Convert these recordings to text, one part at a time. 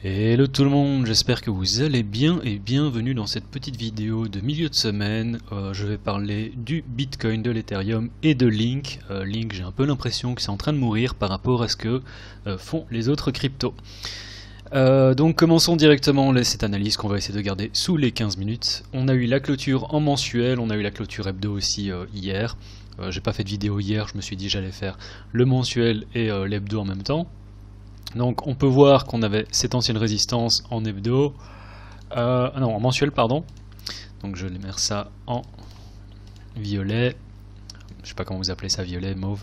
Hello tout le monde, j'espère que vous allez bien et bienvenue dans cette petite vidéo de milieu de semaine. Je vais parler du Bitcoin, de l'Ethereum et de Link. Link, j'ai un peu l'impression que c'est en train de mourir par rapport à ce que font les autres cryptos. Donc commençons directement cette analyse qu'on va essayer de garder sous les 15 minutes. On a eu la clôture en mensuel, on a eu la clôture hebdo aussi hier. J'ai pas fait de vidéo hier, je me suis dit j'allais faire le mensuel et l'hebdo en même temps. Donc on peut voir qu'on avait cette ancienne résistance en hebdo, non en mensuel pardon, donc je vais mettre ça en violet, je sais pas comment vous appelez ça, violet, mauve.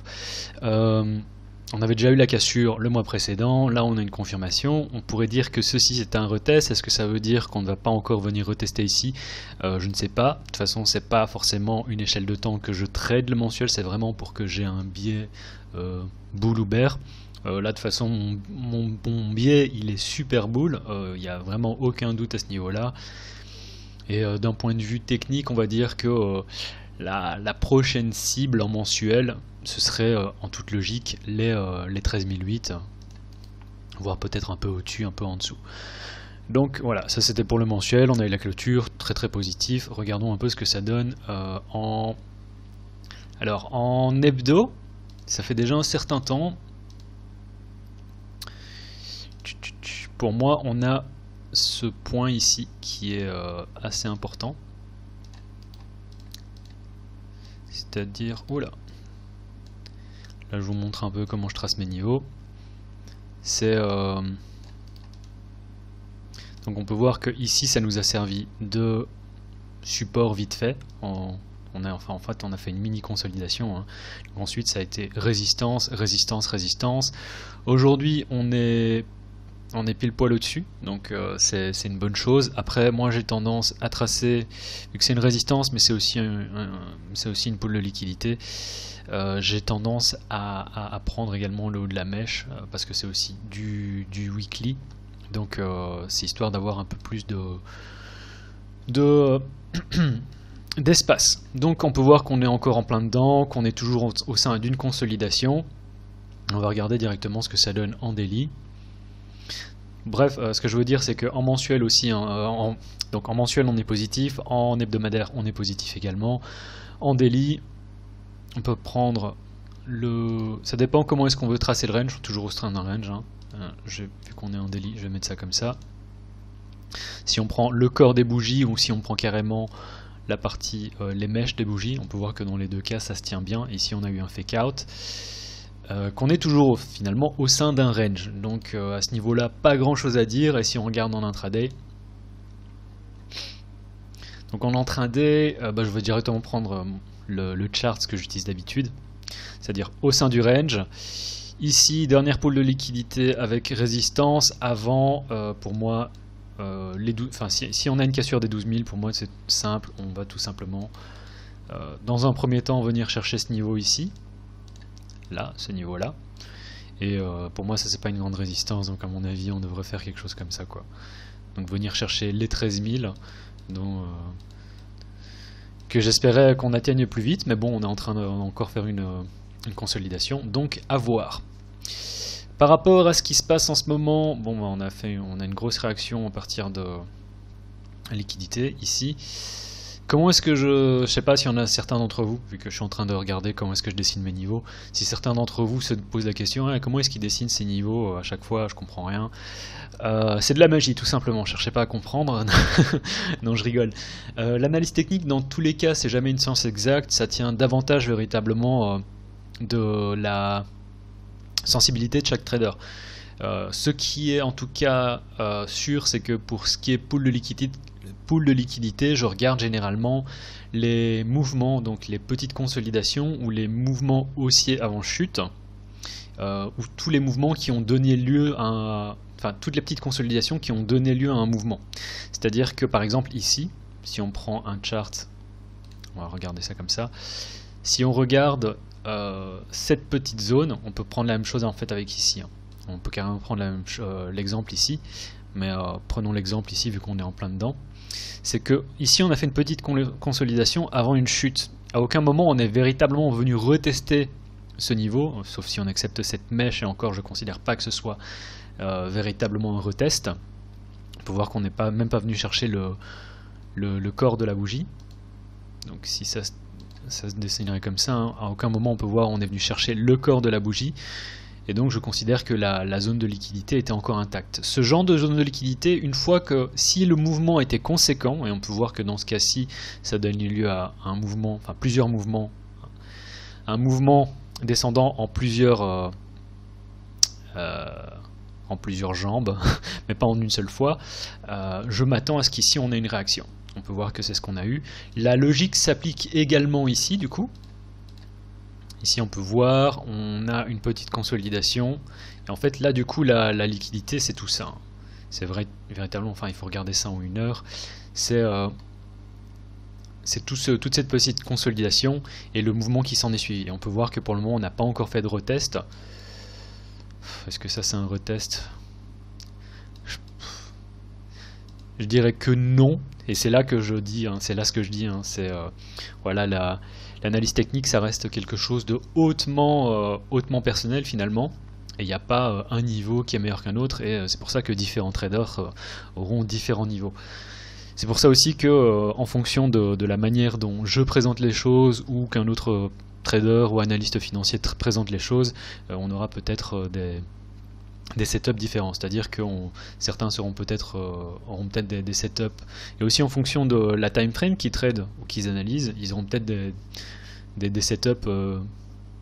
On avait déjà eu la cassure le mois précédent, là on a une confirmation, on pourrait dire que ceci c'est un retest, est-ce que ça veut dire qu'on ne va pas encore venir retester ici? Je ne sais pas, de toute façon c'est pas forcément une échelle de temps que je trade le mensuel, c'est vraiment pour que j'ai un biais bull ou bear. Là de toute façon mon biais il est super bull, il n'y a vraiment aucun doute à ce niveau là, et d'un point de vue technique on va dire que la prochaine cible en mensuel ce serait en toute logique les 13008, voire peut-être un peu au-dessus, un peu en dessous. Donc voilà, ça c'était pour le mensuel, on a eu la clôture, très très positif. Regardons un peu ce que ça donne en hebdo, ça fait déjà un certain temps. Pour moi, on a ce point ici qui est assez important. C'est-à-dire, oula, là je vous montre un peu comment je trace mes niveaux. C'est donc on peut voir que ici ça nous a servi de support vite fait. En fait on a fait une mini consolidation, hein. Ensuite ça a été résistance, résistance, résistance. Aujourd'hui on est pile poil au-dessus, donc c'est une bonne chose. Après, moi j'ai tendance à tracer, vu que c'est une résistance, mais c'est aussi une pool de liquidité, j'ai tendance à prendre également le haut de la mèche, parce que c'est aussi du weekly, donc c'est histoire d'avoir un peu plus d'espace. Donc on peut voir qu'on est encore en plein dedans, qu'on est toujours au sein d'une consolidation. On va regarder directement ce que ça donne en daily. Bref, ce que je veux dire c'est qu'en mensuel aussi, donc en mensuel on est positif, en hebdomadaire on est positif également, en daily on peut prendre ça dépend comment est-ce qu'on veut tracer le range, toujours restreindre un range, hein. Vu qu'on est en daily, je vais mettre ça comme ça. Si on prend le corps des bougies ou si on prend carrément la partie, les mèches des bougies, on peut voir que dans les deux cas ça se tient bien. Ici on a eu un fake out. Qu'on est toujours finalement au sein d'un range, donc à ce niveau là pas grand chose à dire. Et si on regarde en intraday, donc en intraday je vais directement prendre le chart, ce que j'utilise d'habitude, c'est à dire au sein du range. Ici dernière pool de liquidité avec résistance avant, pour moi si on a une cassure des 12 000, pour moi c'est simple, on va tout simplement dans un premier temps venir chercher ce niveau ici, là, ce niveau là, et pour moi ça c'est pas une grande résistance, donc à mon avis on devrait faire quelque chose comme ça quoi. Donc venir chercher les 13 000 que j'espérais qu'on atteigne plus vite, mais bon on est en train de encore faire une consolidation, donc à voir. Par rapport à ce qui se passe en ce moment, bon on a une grosse réaction à partir de liquidité ici. Comment est-ce que je sais pas s'il y en a certains d'entre vous, vu que je suis en train de regarder comment est-ce que je dessine mes niveaux, si certains d'entre vous se posent la question, comment est-ce qu'ils dessinent ces niveaux à chaque fois, je comprends rien. C'est de la magie tout simplement, cherchez pas à comprendre. Non je rigole. L'analyse technique dans tous les cas c'est jamais une science exacte, ça tient davantage véritablement de la sensibilité de chaque trader. Ce qui est en tout cas sûr, c'est que pour ce qui est pool de liquidité, je regarde généralement les mouvements, donc les petites consolidations ou les mouvements haussiers avant chute, ou tous les mouvements qui ont donné lieu à toutes les petites consolidations qui ont donné lieu à un mouvement. C'est-à-dire que par exemple ici, si on prend un chart, on va regarder ça comme ça, si on regarde cette petite zone, on peut prendre la même chose en fait avec ici, hein. On peut carrément prendre l'exemple ici, mais prenons l'exemple ici vu qu'on est en plein dedans. C'est que ici on a fait une petite consolidation avant une chute. À aucun moment on est véritablement venu retester ce niveau, sauf si on accepte cette mèche, et encore je ne considère pas que ce soit véritablement un retest. On peut voir qu'on n'est même pas venu chercher le corps de la bougie. Donc si ça se dessinerait comme ça, hein, à aucun moment on peut voir on est venu chercher le corps de la bougie. Et donc je considère que la zone de liquidité était encore intacte. Ce genre de zone de liquidité, une fois que si le mouvement était conséquent, et on peut voir que dans ce cas-ci, ça donne lieu à un mouvement, enfin plusieurs mouvements, un mouvement descendant en plusieurs jambes, mais pas en une seule fois, je m'attends à ce qu'ici on ait une réaction. On peut voir que c'est ce qu'on a eu. La logique s'applique également ici, du coup. Ici on peut voir, on a une petite consolidation. Et en fait là du coup la liquidité c'est tout ça. C'est vrai, véritablement, enfin il faut regarder ça en 1 heure. C'est toute cette petite consolidation et le mouvement qui s'en est suivi. Et on peut voir que pour le moment on n'a pas encore fait de retest. Est-ce que ça c'est un retest? Je dirais que non. Et c'est là que je dis, hein, c'est là ce que je dis, hein, c'est voilà, l'analyse technique, ça reste quelque chose de hautement personnel finalement. Et il n'y a pas un niveau qui est meilleur qu'un autre, et c'est pour ça que différents traders auront différents niveaux. C'est pour ça aussi que, en fonction de la manière dont je présente les choses, ou qu'un autre trader ou analyste financier présente les choses, on aura peut-être des setups différents, c'est-à-dire que certains auront peut-être des setups, et aussi en fonction de la time frame qu'ils tradent ou qu'ils analysent, ils auront peut-être des setups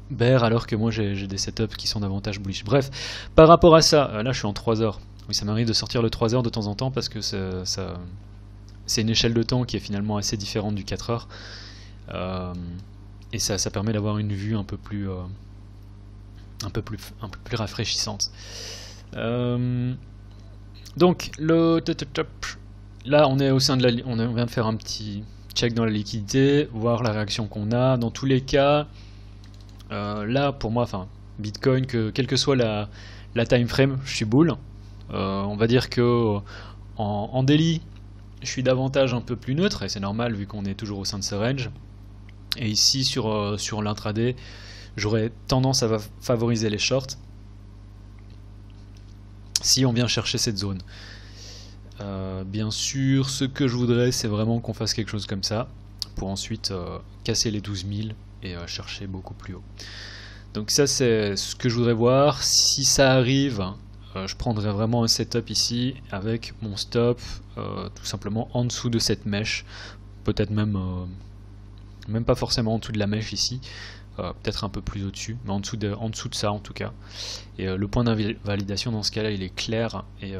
bear, alors que moi j'ai des setups qui sont davantage bullish. Bref, par rapport à ça, là je suis en 3 heures. Oui, ça m'arrive de sortir le 3 heures de temps en temps parce que c'est une échelle de temps qui est finalement assez différente du 4 heures, et ça permet d'avoir une vue un peu plus rafraîchissante. Donc là on est au sein de on vient de faire un petit check dans la liquidité, voir la réaction qu'on a. Dans tous les cas, là pour moi, enfin Bitcoin, quelle que soit la time frame, je suis bull. On va dire que en daily je suis davantage un peu plus neutre, et c'est normal vu qu'on est toujours au sein de ce range. Et ici sur l'intraday, j'aurais tendance à favoriser les shorts si on vient chercher cette zone. Bien sûr, ce que je voudrais, c'est vraiment qu'on fasse quelque chose comme ça, pour ensuite casser les 12 000 et chercher beaucoup plus haut. Donc ça c'est ce que je voudrais voir. Si ça arrive, je prendrai vraiment un setup ici, avec mon stop tout simplement en dessous de cette mèche, peut-être même pas forcément en dessous de la mèche ici, peut-être un peu plus au-dessus, mais en dessous de ça en tout cas. Et le point d'invalidation dans ce cas-là, il est clair, et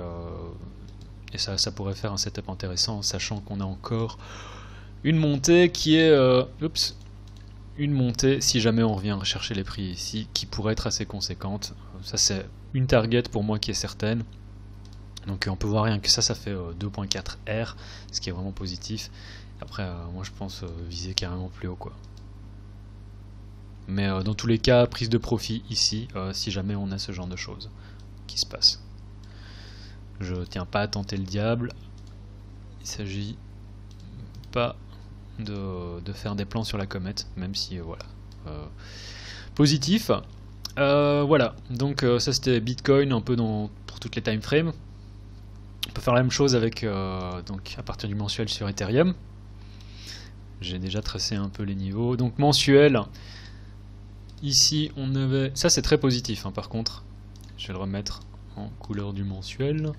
ça pourrait faire un setup intéressant, sachant qu'on a encore une montée qui est... une montée, si jamais on revient chercher les prix ici, qui pourrait être assez conséquente. Ça c'est une target pour moi qui est certaine. Donc on peut voir rien que ça fait 2.4 R, ce qui est vraiment positif. Après, moi je pense viser carrément plus haut, quoi. Mais dans tous les cas, prise de profit ici, si jamais on a ce genre de choses qui se passent. Je tiens pas à tenter le diable. Il s'agit pas de faire des plans sur la comète, même si voilà. Positif. Voilà, donc ça c'était Bitcoin un peu pour toutes les time frames. On peut faire la même chose avec donc à partir du mensuel sur Ethereum. J'ai déjà tracé un peu les niveaux. Donc mensuel, ici on avait... Ça c'est très positif hein, par contre. Je vais le remettre en couleur du mensuel.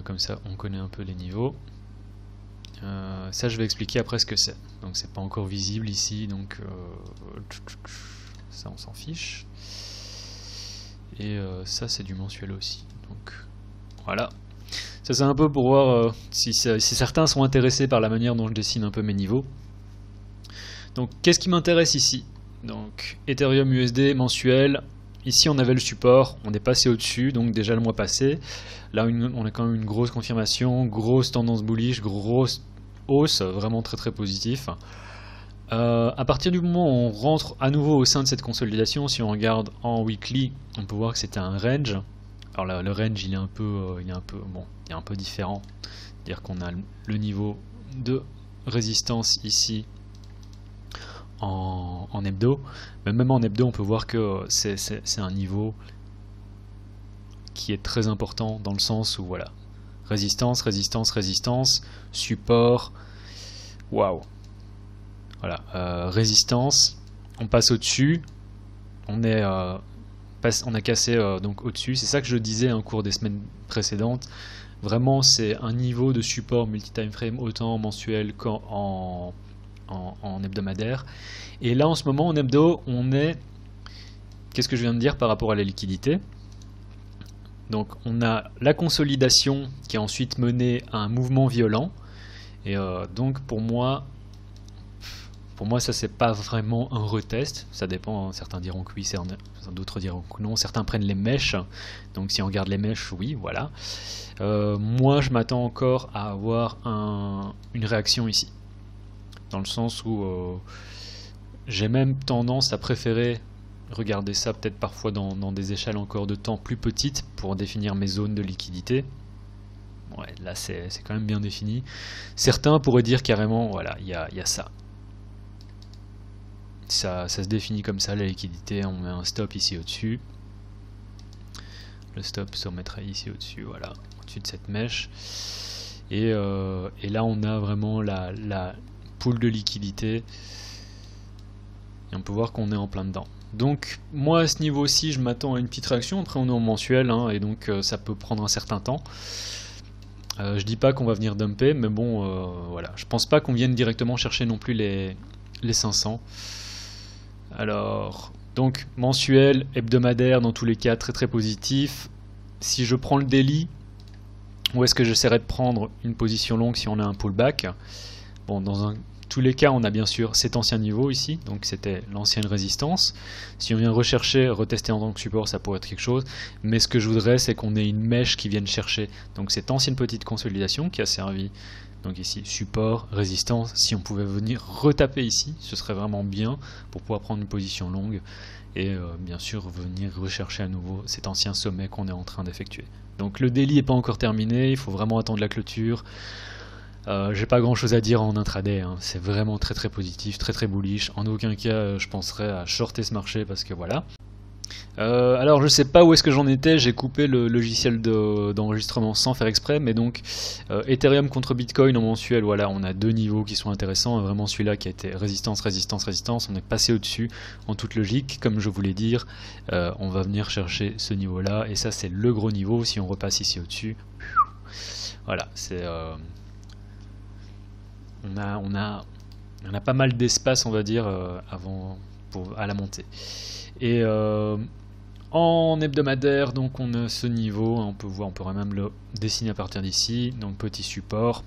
Comme ça on connaît un peu les niveaux. Ça je vais expliquer après ce que c'est. Donc c'est pas encore visible ici, donc ça on s'en fiche. Et ça c'est du mensuel aussi. Donc voilà. Ça c'est un peu pour voir si certains sont intéressés par la manière dont je dessine un peu mes niveaux. Donc qu'est-ce qui m'intéresse ici? Donc Ethereum USD mensuel. Ici on avait le support, on est passé au-dessus, donc déjà le mois passé. Là on a quand même une grosse confirmation, grosse tendance bullish, grosse hausse, vraiment très très positif. À partir du moment où on rentre à nouveau au sein de cette consolidation, si on regarde en weekly, on peut voir que c'était un range. Alors là, le range il est un peu différent, c'est-à-dire qu'on a le niveau de résistance ici en hebdo, mais même en hebdo on peut voir que c'est un niveau qui est très important dans le sens où voilà, résistance, résistance, résistance, support, waouh, voilà, résistance, on passe au-dessus, on a cassé donc au-dessus, c'est ça que je disais au cours des semaines précédentes, vraiment c'est un niveau de support multi-time frame autant mensuel qu'en en hebdomadaire, et là en ce moment en hebdo on est, qu'est-ce que je viens de dire par rapport à la liquidité? Donc on a la consolidation qui a ensuite mené à un mouvement violent, et donc pour moi ça c'est pas vraiment un retest, ça dépend, certains diront que oui, d'autres diront que non, certains prennent les mèches, donc si on regarde les mèches, oui, voilà. Moi je m'attends encore à avoir une réaction ici, dans le sens où j'ai même tendance à préférer regarder ça peut-être parfois dans des échelles encore de temps plus petites pour définir mes zones de liquidité. Ouais, là c'est quand même bien défini. Certains pourraient dire carrément, voilà, il y a ça. Ça se définit comme ça, la liquidité, on met un stop ici au-dessus. Le stop se remettrait ici au-dessus, voilà, au-dessus de cette mèche. Et là on a vraiment la pool de liquidité. Et on peut voir qu'on est en plein dedans. Donc moi à ce niveau-ci je m'attends à une petite réaction, après on est en mensuel hein, et donc ça peut prendre un certain temps. Je dis pas qu'on va venir dumper, mais bon voilà, je pense pas qu'on vienne directement chercher non plus les 500. Alors donc mensuel, hebdomadaire dans tous les cas très très positif. Si je prends le daily, où est-ce que j'essaierai de prendre une position longue si on a un pullback? Bon, dans tous les cas, on a bien sûr cet ancien niveau ici, donc c'était l'ancienne résistance. Si on vient rechercher, retester en tant que support, ça pourrait être quelque chose, mais ce que je voudrais, c'est qu'on ait une mèche qui vienne chercher donc cette ancienne petite consolidation qui a servi, donc ici, support, résistance. Si on pouvait venir retaper ici, ce serait vraiment bien pour pouvoir prendre une position longue et bien sûr venir rechercher à nouveau cet ancien sommet qu'on est en train d'effectuer. Donc le daily n'est pas encore terminé, il faut vraiment attendre la clôture. J'ai pas grand chose à dire en intraday, hein. C'est vraiment très très positif, très très bullish. En aucun cas je penserais à shorter ce marché parce que voilà. Alors je sais pas où est-ce que j'en étais, j'ai coupé le logiciel d'enregistrement sans faire exprès, mais donc Ethereum contre Bitcoin en mensuel, voilà, on a deux niveaux qui sont intéressants, vraiment celui-là qui a été résistance, résistance, résistance, on est passé au-dessus en toute logique, comme je voulais dire, on va venir chercher ce niveau-là, et ça c'est le gros niveau, si on repasse ici au-dessus, voilà, c'est... On a pas mal d'espace, on va dire, à la montée. Et en hebdomadaire, donc on a ce niveau, on peut voir, on pourrait même le dessiner à partir d'ici, donc petit support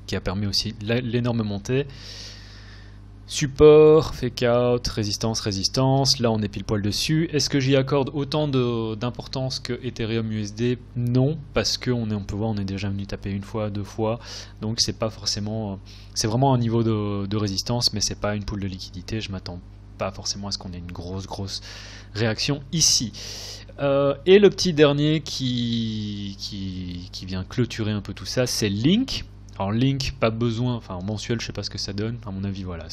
qui a permis aussi l'énorme montée. Support, fake out, résistance, résistance, là on est pile poil dessus. Est-ce que j'y accorde autant d'importance que Ethereum USD? Non, parce que on peut voir, on est déjà venu taper une fois, deux fois, donc c'est pas forcément, c'est vraiment un niveau de résistance, mais c'est pas une pool de liquidité, je m'attends pas forcément à ce qu'on ait une grosse réaction ici. Et le petit dernier qui vient clôturer un peu tout ça, c'est Link. Alors Link, pas besoin, enfin en mensuel je sais pas ce que ça donne, à mon avis voilà,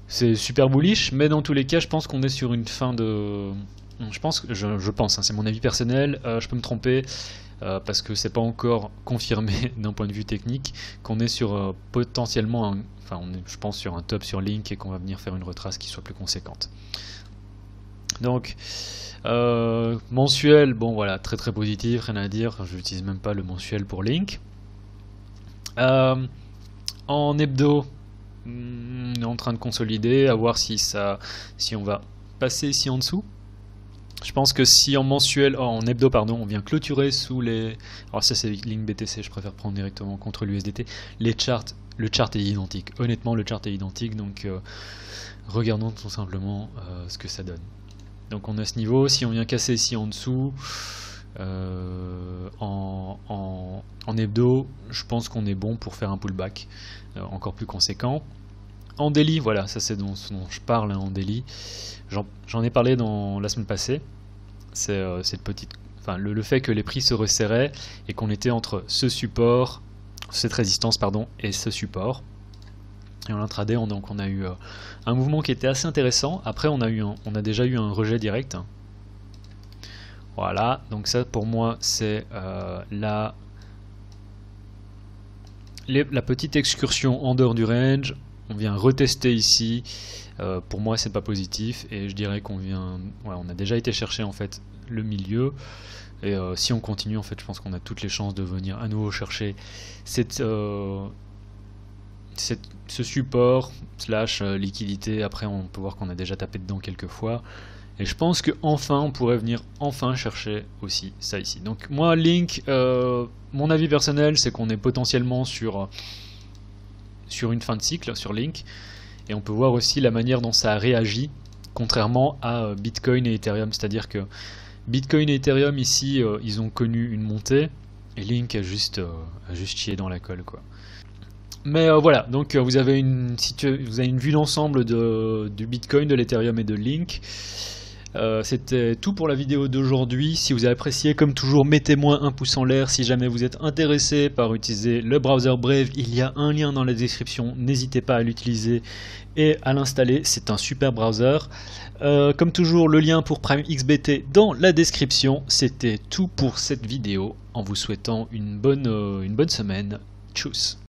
c'est super bullish, mais dans tous les cas je pense qu'on est sur une fin de... Je pense, hein, c'est mon avis personnel, je peux me tromper, parce que c'est pas encore confirmé d'un point de vue technique, qu'on est sur potentiellement, je pense sur un top sur Link et qu'on va venir faire une retrace qui soit plus conséquente. Donc... mensuel, bon voilà, très très positif, rien à dire, je n'utilise même pas le mensuel pour Link. En hebdo, on est en train de consolider, à voir si on va passer ici en dessous. Je pense que si en hebdo pardon, on vient clôturer sous les... Alors ça c'est Link BTC, je préfère prendre directement contre l'USDT. Le chart est identique, honnêtement le chart est identique, donc regardons tout simplement ce que ça donne. Donc on a ce niveau, si on vient casser ici en dessous, en hebdo, je pense qu'on est bon pour faire un pullback encore plus conséquent. En daily, voilà, ça c'est dont je parle hein, en daily. J'en ai parlé la semaine passée. C'est le fait que les prix se resserraient et qu'on était entre ce support, cette résistance pardon, et ce support. Et en intraday, on a eu un mouvement qui était assez intéressant. Après, on a déjà eu un rejet direct. Voilà, donc ça pour moi c'est la petite excursion en dehors du range. On vient retester ici. Pour moi c'est pas positif et je dirais qu'on vient, ouais, on a déjà été chercher en fait le milieu et si on continue en fait je pense qu'on a toutes les chances de venir à nouveau chercher ce support slash liquidité. Après on peut voir qu'on a déjà tapé dedans quelques fois. Et je pense que enfin on pourrait venir enfin chercher aussi ça ici. Donc moi Link, mon avis personnel c'est qu'on est potentiellement sur une fin de cycle sur Link. Et on peut voir aussi la manière dont ça a réagi, contrairement à Bitcoin et Ethereum. C'est-à-dire que Bitcoin et Ethereum ici ils ont connu une montée et Link a juste chié dans la colle quoi. Mais voilà, donc vous avez une vue d'ensemble du Bitcoin, de l'Ethereum et de Link. C'était tout pour la vidéo d'aujourd'hui. Si vous avez apprécié, comme toujours, mettez-moi un pouce en l'air. Si jamais vous êtes intéressé par utiliser le browser Brave, il y a un lien dans la description. N'hésitez pas à l'utiliser et à l'installer. C'est un super browser. Comme toujours, le lien pour Prime XBT dans la description. C'était tout pour cette vidéo. En vous souhaitant une bonne semaine. Tchuss.